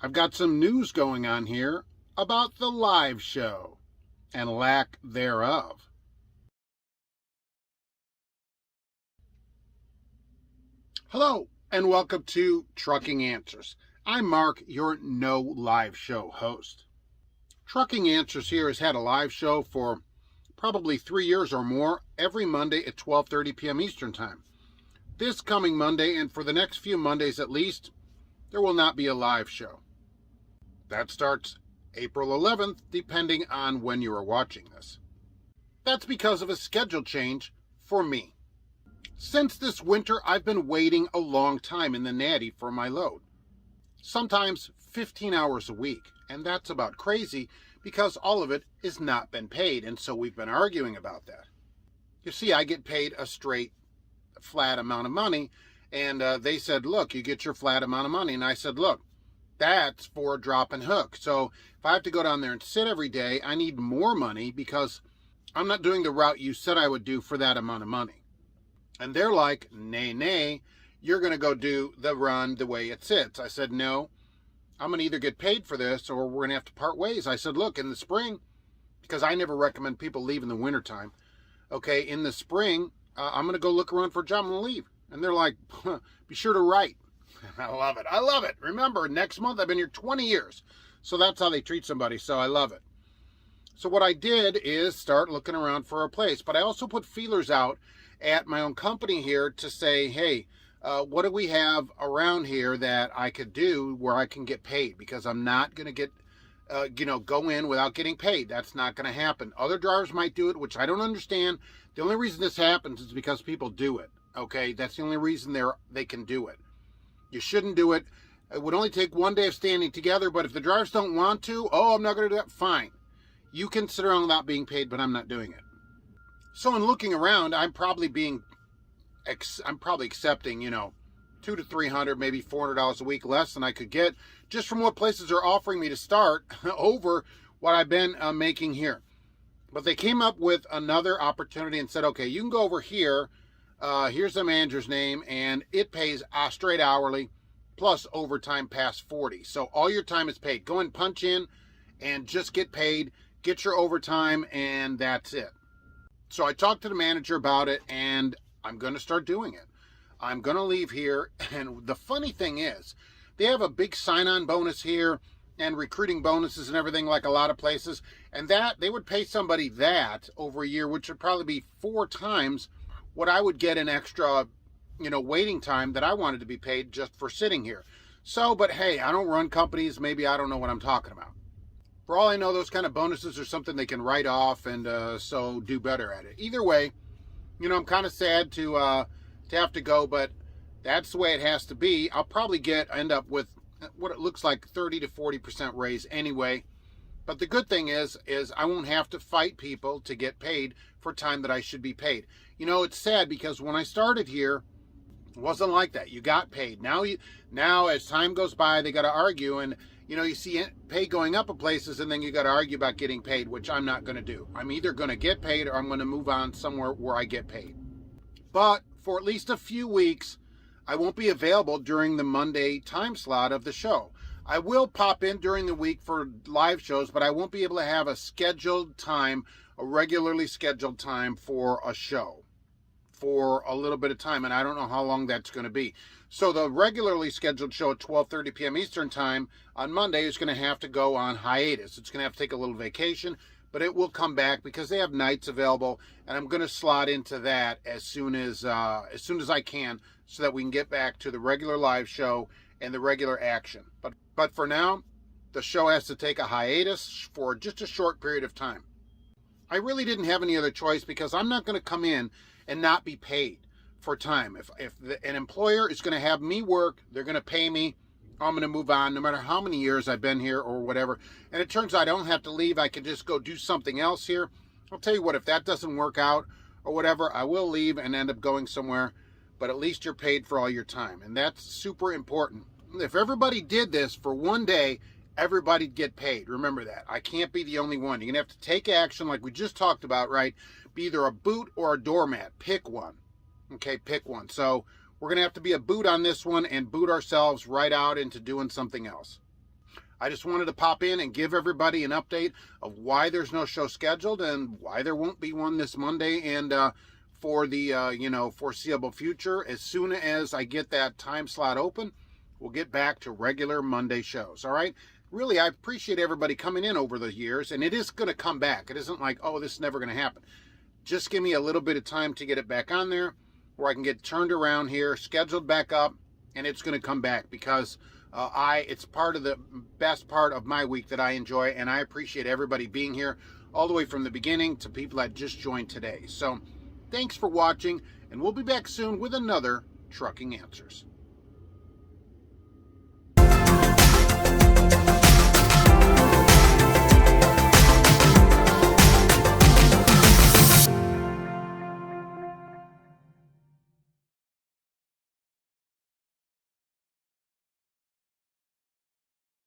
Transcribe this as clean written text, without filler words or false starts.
I've got some news going on here about the live show and lack thereof. Hello, and welcome to Trucking Answers. I'm Mark, your no live show host. Trucking Answers here has had a live show for probably 3 years or more every Monday at 12:30 p.m. Eastern Time. This coming Monday, and for the next few Mondays at least, there will not be a live show. That starts April 11th, depending on when you are watching this. That's because of a schedule change for me. Since this winter, I've been waiting a long time in the natty for my load. Sometimes 15 hours a week, and that's about crazy because all of it has not been paid, and so we've been arguing about that. You see, I get paid a straight, flat amount of money, and they said, look, you get your flat amount of money, and I said, look, that's for a drop and hook. So if I have to go down there and sit every day, I need more money because I'm not doing the route you said I would do for that amount of money. And they're like, nay, you're going to go do the run the way it sits. I said, no, I'm going to either get paid for this or we're going to have to part ways. I said, look, in the spring, because I never recommend people leave in the wintertime. Okay, in the spring, I'm going to go look around for a job and leave. And they're like, be sure to write. I love it. I love it. Remember, next month, I've been here 20 years. So that's how they treat somebody. So I love it. So what I did is start looking around for a place. But I also put feelers out at my own company here to say, hey, what do we have around here that I could do where I can get paid? Because I'm not going to get, go in without getting paid. That's not going to happen. Other drivers might do it, which I don't understand. The only reason this happens is because people do it. Okay, that's the only reason they can do it. You shouldn't do it. It would only take one day of standing together, but if the drivers don't want to, I'm not going to do that, fine. You can sit around without being paid, but I'm not doing it. So in looking around, I'm probably accepting, $200 to $300, maybe $400 a week less than I could get just from what places are offering me to start over what I've been making here. But they came up with another opportunity and said, okay, you can go over here. Here's the manager's name, and it pays straight hourly plus overtime past 40. So all your time is paid. Go and punch in and just get paid, get your overtime, and that's it. So I talked to the manager about it, and I'm going to start doing it. I'm going to leave here, and the funny thing is, they have a big sign-on bonus here and recruiting bonuses and everything like a lot of places, and that they would pay somebody that over a year, which would probably be 4 times what I would get in extra, waiting time that I wanted to be paid just for sitting here. So, but hey, I don't run companies. Maybe I don't know what I'm talking about. For all I know, those kind of bonuses are something they can write off and so do better at it. Either way, I'm kind of sad to have to go, but that's the way it has to be. I'll probably end up with what it looks like 30 to 40% raise anyway. But the good thing is I won't have to fight people to get paid for time that I should be paid. It's sad because when I started here, it wasn't like that. You got paid. Now as time goes by, they got to argue, and you see pay going up in places, and then you got to argue about getting paid, which I'm not going to do. I'm either going to get paid or I'm going to move on somewhere where I get paid. But for at least a few weeks, I won't be available during the Monday time slot of the show. I will pop in during the week for live shows, but I won't be able to have a regularly scheduled time for a show for a little bit of time, and I don't know how long that's going to be. So the regularly scheduled show at 12:30 p.m. Eastern Time on Monday is going to have to go on hiatus. It's going to have to take a little vacation, but it will come back because they have nights available, and I'm going to slot into that as soon as I can so that we can get back to the regular live show and the regular action. But for now, the show has to take a hiatus for just a short period of time. I really didn't have any other choice because I'm not going to come in and not be paid for time. If an employer is going to have me work, they're going to pay me, I'm going to move on no matter how many years I've been here or whatever. And it turns out I don't have to leave. I can just go do something else here. I'll tell you what, if that doesn't work out or whatever, I will leave and end up going somewhere. But at least you're paid for all your time. And that's super important. If everybody did this for one day, everybody'd get paid. Remember that. I can't be the only one. You're going to have to take action like we just talked about, right? Be either a boot or a doormat. Pick one. Okay, pick one. So we're going to have to be a boot on this one and boot ourselves right out into doing something else. I just wanted to pop in and give everybody an update of why there's no show scheduled and why there won't be one this Monday and for the foreseeable future. As soon as I get that time slot open, we'll get back to regular Monday shows. All right. Really, I appreciate everybody coming in over the years, and it is going to come back. It isn't like, oh, this is never going to happen. Just give me a little bit of time to get it back on there where I can get turned around here, scheduled back up, and it's going to come back because it's part of the best part of my week that I enjoy, and I appreciate everybody being here all the way from the beginning to people that just joined today. So thanks for watching, and we'll be back soon with another Trucking Answers.